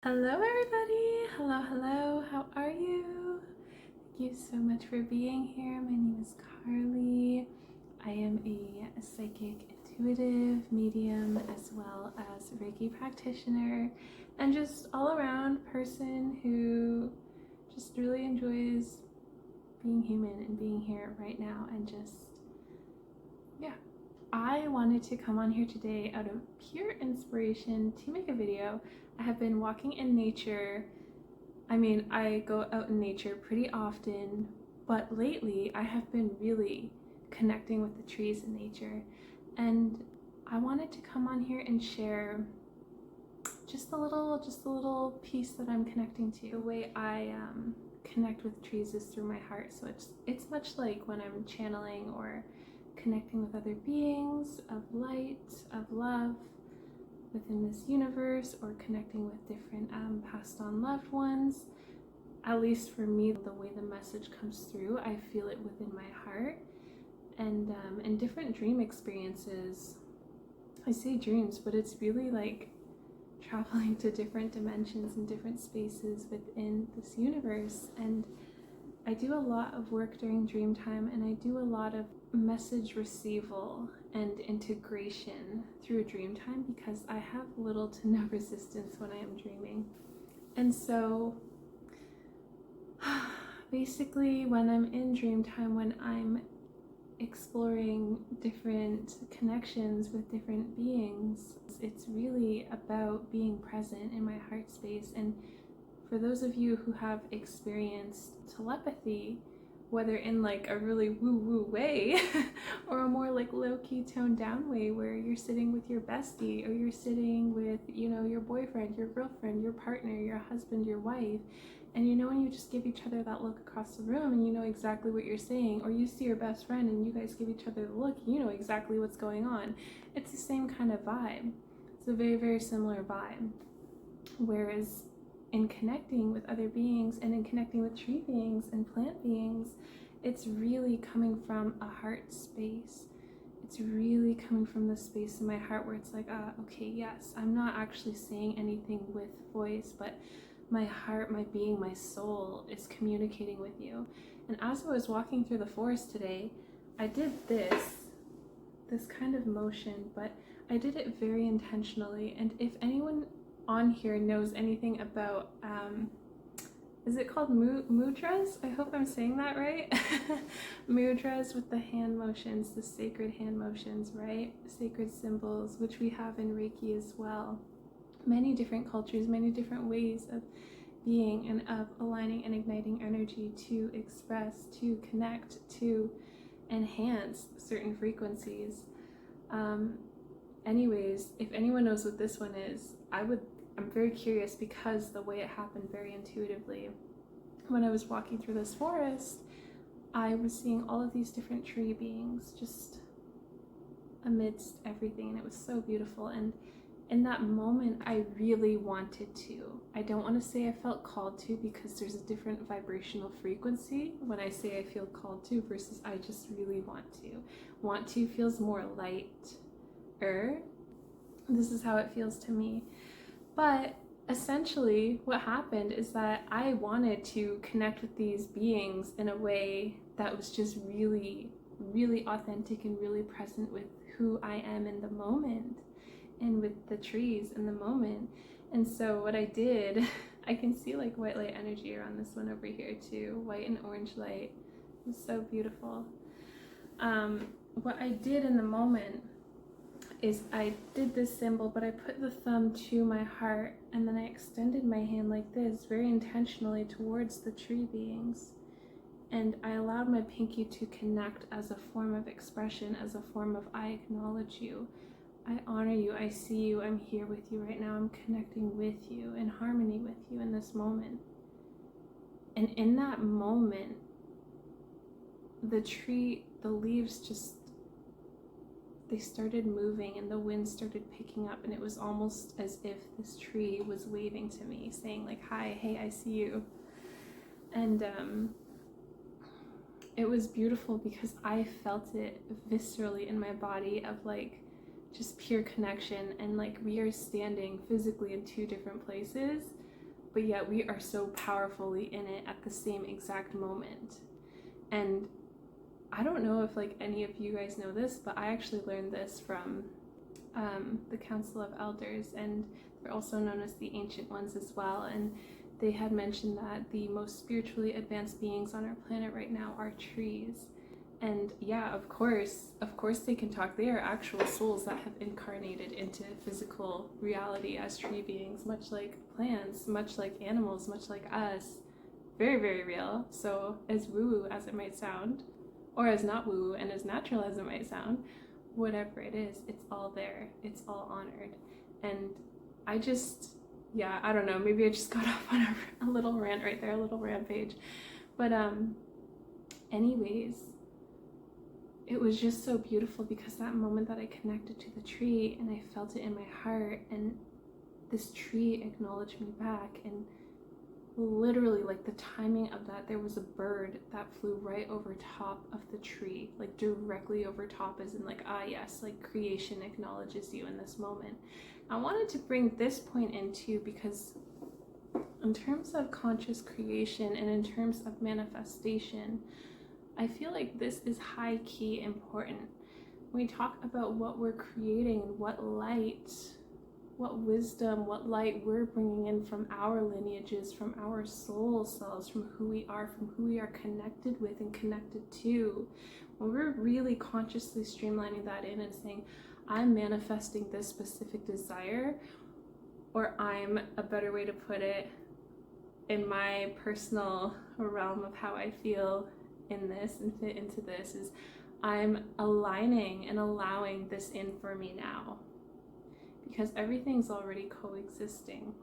Hello everybody! Hello, how are you? Thank you so much for being here. My name is Carly. I am a psychic intuitive medium as well as Reiki practitioner and just all around person who just really enjoys being human and being here right now and just, yeah. I wanted to come on here today out of pure inspiration to make a video. I have been walking in nature. I mean, I go out in nature pretty often, but lately I have been really connecting with the trees in nature. And I wanted to come on here and share just a little piece that I'm connecting to. The way I connect with trees is through my heart. So it's much like when I'm channeling or connecting with other beings of light, of love within this universe, or connecting with different passed on loved ones. At least for me, the way the message comes through, I feel it within my heart. And in different dream experiences, I say dreams, but it's really like traveling to different dimensions and different spaces within this universe. And I do a lot of work during dream time, and I do a lot of message receival and integration through dream time because I have little to no resistance when I am dreaming. And so basically when I'm in dream time, when I'm exploring different connections with different beings, it's really about being present in my heart space. And for those of you who have experienced telepathy, whether in like a really woo-woo way or a more like low-key toned down way where you're sitting with your bestie or you're sitting with, you know, your boyfriend, your girlfriend, your partner, your husband, your wife, and you know when you just give each other that look across the room and you know exactly what you're saying, or you see your best friend and you guys give each other the look, you know exactly what's going on. It's the same kind of vibe. It's a very, very similar vibe. Whereas in connecting with other beings and in connecting with tree beings and plant beings, it's really coming from a heart space. It's really coming from the space in my heart where it's like, okay, yes, I'm not actually saying anything with voice, but my heart, my being, my soul is communicating with you. And as I was walking through the forest today, I did this kind of motion, but I did it very intentionally. And if anyone on here knows anything about is it called mudras? I hope I'm saying that right. Mudras with the hand motions, the sacred hand motions, right? Sacred symbols, which we have in Reiki as well. Many different cultures, many different ways of being and of aligning and igniting energy to express, to connect, to enhance certain frequencies. Anyways, if anyone knows what this one is, I'm very curious because the way it happened very intuitively. When I was walking through this forest, I was seeing all of these different tree beings just amidst everything, and it was so beautiful. And in that moment, I really wanted to. I don't want to say I felt called to because there's a different vibrational frequency when I say I feel called to versus I just really want to. Want to feels more lighter. This is how it feels to me. But essentially what happened is that I wanted to connect with these beings in a way that was just really, really authentic and really present with who I am in the moment and with the trees in the moment. And so what I did, I can see like white light energy around this one over here too, white and orange light. It's so beautiful. What I did in the moment is I did this symbol, but I put the thumb to my heart and then I extended my hand like this very intentionally towards the tree beings, and I allowed my pinky to connect as a form of expression, as a form of I acknowledge you, I honor you, I see you, I'm here with you right now, I'm connecting with you, in harmony with you in this moment. And in that moment, the leaves just, they started moving and the wind started picking up, and it was almost as if this tree was waving to me saying like, hi, hey, I see you. And it was beautiful because I felt it viscerally in my body of like just pure connection, and like we are standing physically in two different places, but yet we are so powerfully in it at the same exact moment. And I don't know if like any of you guys know this, but I actually learned this from the Council of Elders, and they're also known as the Ancient Ones as well. And they had mentioned that the most spiritually advanced beings on our planet right now are trees. And yeah, of course they can talk. They are actual souls that have incarnated into physical reality as tree beings, much like plants, much like animals, much like us. Very, very real. So as woo-woo as it might sound, or as not woo-woo and as natural as it might sound, whatever it is, it's all there. It's all honored. And I don't know, maybe I just got off on a little rant right there, a little rampage. But anyways, it was just so beautiful because that moment that I connected to the tree and I felt it in my heart, and this tree acknowledged me back, and literally like the timing of that, there was a bird that flew right over top of the tree, like directly over top, as in like, ah yes, like creation acknowledges you in this moment. I wanted to bring this point in too, because in terms of conscious creation and in terms of manifestation, I feel like this is high key important. When we talk about what we're creating, what light, what wisdom, what light we're bringing in from our lineages, from our soul selves, from who we are connected with and connected to, when we're really consciously streamlining that in and saying, I'm manifesting this specific desire, or I'm, a better way to put it, in my personal realm of how I feel in this and fit into this, is I'm aligning and allowing this in for me now, because everything's already coexisting.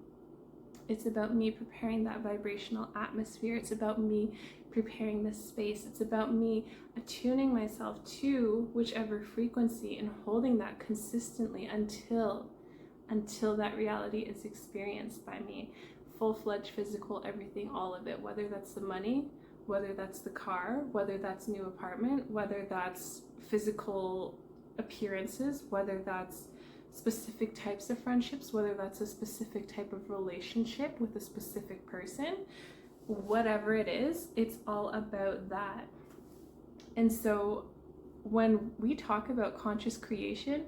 It's about me preparing that vibrational atmosphere. It's about me preparing this space. It's about me attuning myself to whichever frequency and holding that consistently until that reality is experienced by me. Full-fledged physical everything, all of it, whether that's the money, whether that's the car, whether that's new apartment, whether that's physical appearances, whether that's specific types of friendships, whether that's a specific type of relationship with a specific person, whatever it is, it's all about that. And so when we talk about conscious creation,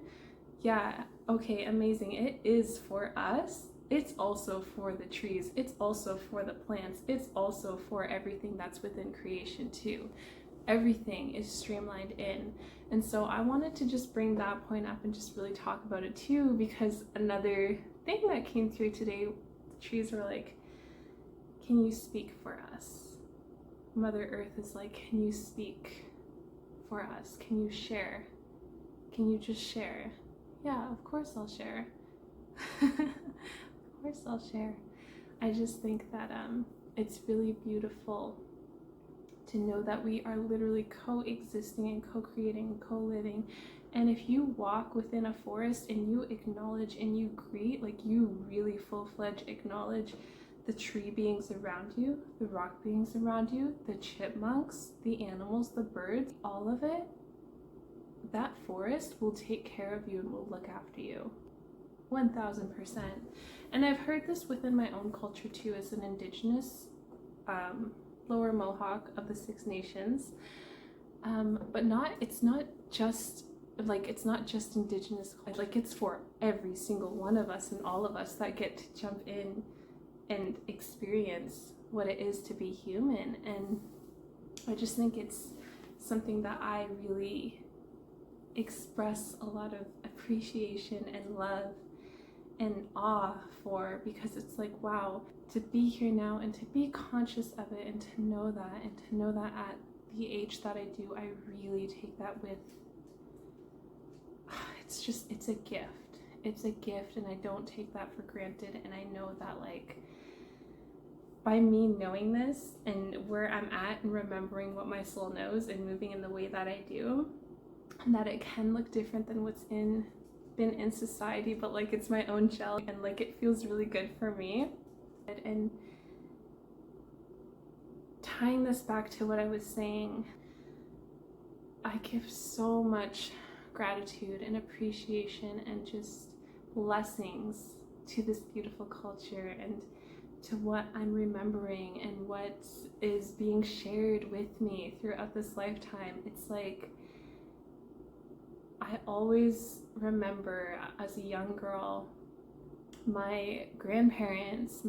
yeah, okay, amazing. It is for us. It's also for the trees. It's also for the plants. It's also for everything that's within creation too. Everything is streamlined in. And so I wanted to just bring that point up and just really talk about it too, because another thing that came through today, the trees were like, can you speak for us? Mother Earth is like, can you speak for us? Can you share? Can you just share? Yeah, of course I'll share. Of course I'll share. I just think that it's really beautiful to know that we are literally coexisting and co-creating and co-living. And if you walk within a forest and you acknowledge and you greet, like you really full-fledged acknowledge the tree beings around you, the rock beings around you, the chipmunks, the animals, the birds, all of it, that forest will take care of you and will look after you. 1000%. And I've heard this within my own culture too, as an indigenous lower Mohawk of the Six Nations, but it's not just indigenous, like it's for every single one of us and all of us that get to jump in and experience what it is to be human. And I just think it's something that I really express a lot of appreciation and love and awe for, because it's like, wow, to be here now and to be conscious of it and to know that at the age that I do, I really take that with, it's a gift, and I don't take that for granted. And I know that, like, by me knowing this and where I'm at and remembering what my soul knows and moving in the way that I do, and that it can look different than what's been in society, but like it's my own shell, and like it feels really good for me. And tying this back to what I was saying, I give so much gratitude and appreciation and just blessings to this beautiful culture and to what I'm remembering and what is being shared with me throughout this lifetime. It's like I always remember as a young girl, my grandparents,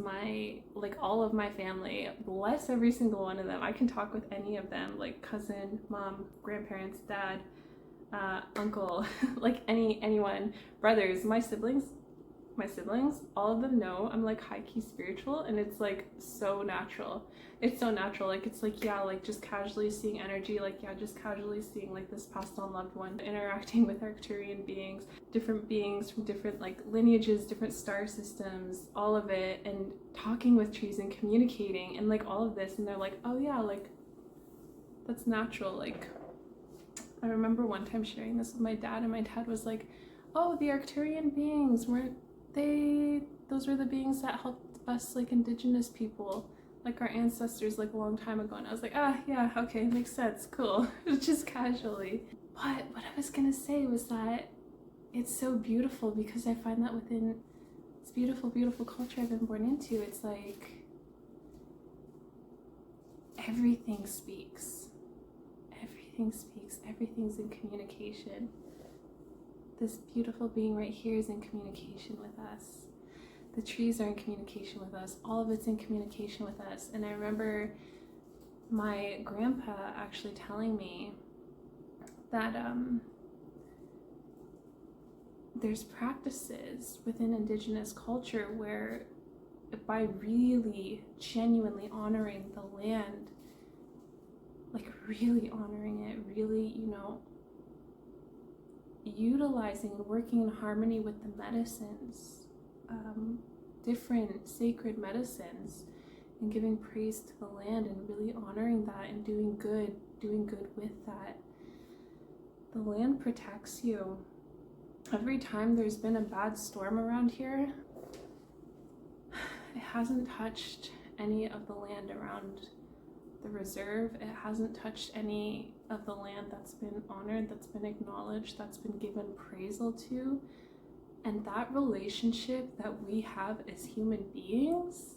like all of my family, bless every single one of them. I can talk with any of them, like cousin, mom, grandparents, dad, uncle, like anyone, brothers, my siblings, all of them know I'm like high-key spiritual, and it's like so natural. It's so natural. Like it's like, yeah, like just casually seeing energy, like yeah, just casually seeing like this passed on loved one interacting with Arcturian beings, different beings from different like lineages, different star systems, all of it, and talking with trees and communicating and like all of this, and they're like, oh yeah, like that's natural. Like I remember one time sharing this with my dad, and my dad was like, oh, the Arcturian beings, weren't those were the beings that helped us, like indigenous people, like our ancestors, like a long time ago. And I was like, ah, yeah, okay, makes sense, cool. Just casually. But what I was gonna say was that it's so beautiful, because I find that within this beautiful culture I've been born into, it's like everything speaks, everything's in communication. This beautiful being right here is in communication with us. The trees are in communication with us. All of it's in communication with us. And I remember my grandpa actually telling me that there's practices within indigenous culture where by really genuinely honoring the land, like really honoring it, really, you know, utilizing and working in harmony with the medicines, different sacred medicines, and giving praise to the land and really honoring that and doing good with that. The land protects you. Every time there's been a bad storm around here, it hasn't touched any of the land around the reserve. It hasn't touched any of the land that's been honored, that's been acknowledged, that's been given praisal to. And that relationship that we have as human beings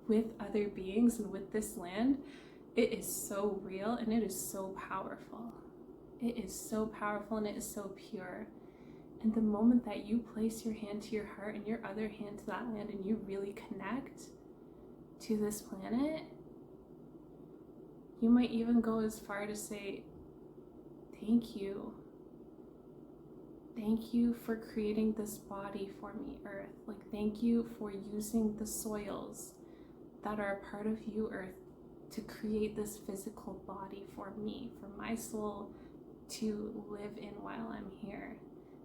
with other beings and with this land, it is so real and it is so powerful. It is so powerful and it is so pure. And the moment that you place your hand to your heart and your other hand to that land, and you really connect to this planet, you might even go as far to say, thank you. Thank you for creating this body for me, Earth. Like, thank you for using the soils that are a part of you, Earth, to create this physical body for me, for my soul to live in while I'm here.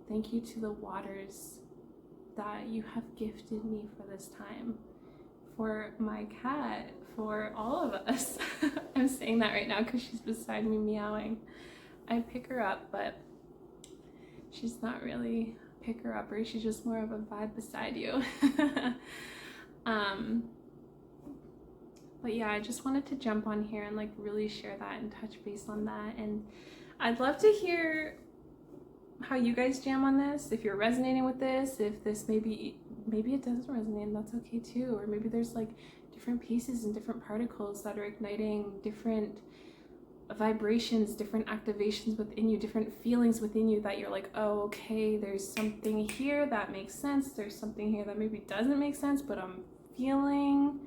Thank you to the waters that you have gifted me for this time, for my cat, for all of us. I'm saying that right now because she's beside me meowing. I pick her up, but she's not really a picker-upper. She's just more of a vibe beside you. But yeah, I just wanted to jump on here and like really share that and touch base on that. And I'd love to hear how you guys jam on this, if you're resonating with this, if this maybe it doesn't resonate, and that's okay too. Or maybe there's like different pieces and different particles that are igniting different vibrations, different activations within you, different feelings within you that you're like, oh, okay, there's something here that makes sense. There's something here that maybe doesn't make sense, but I'm feeling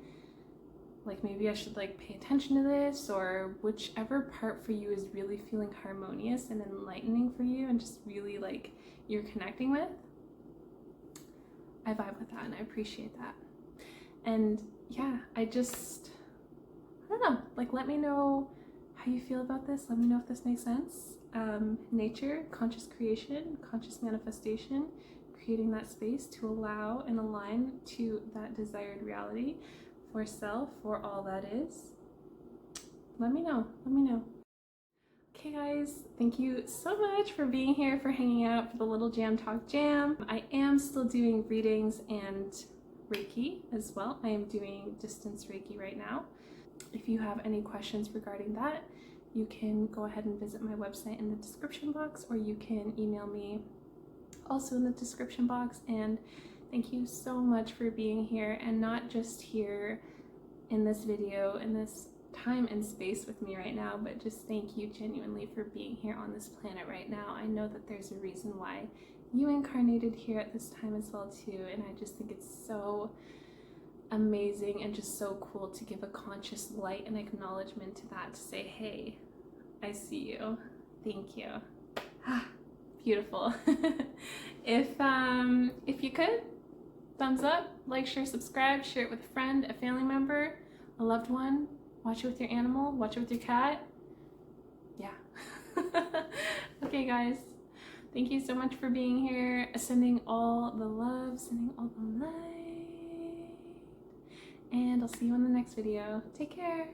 like maybe I should like pay attention to this, or whichever part for you is really feeling harmonious and enlightening for you and just really like you're connecting with. I vibe with that and I appreciate that. And yeah, I don't know, like let me know how you feel about this. Let me know if this makes sense. Nature, conscious creation, conscious manifestation, creating that space to allow and align to that desired reality for self, for all that is. Let me know. Okay guys, thank you so much for being here, for hanging out for the little Jam Talk Jam. I am still doing readings and Reiki as well. I am doing distance Reiki right now. If you have any questions regarding that, you can go ahead and visit my website in the description box, or you can email me also in the description box. And Thank you so much for being here, and not just here in this video, in this time and space with me right now, but just thank you genuinely for being here on this planet right now. I know that there's a reason why you incarnated here at this time as well too, and I just think it's so amazing and just so cool to give a conscious light and acknowledgement to that, to say, hey, I see you, thank you. Beautiful. If you could, thumbs up, like, share, subscribe, share it with a friend, a family member, a loved one. Watch it with your animal, watch it with your cat. Yeah. Okay, guys. Thank you so much for being here. Sending all the love, sending all the light. And I'll see you in the next video. Take care.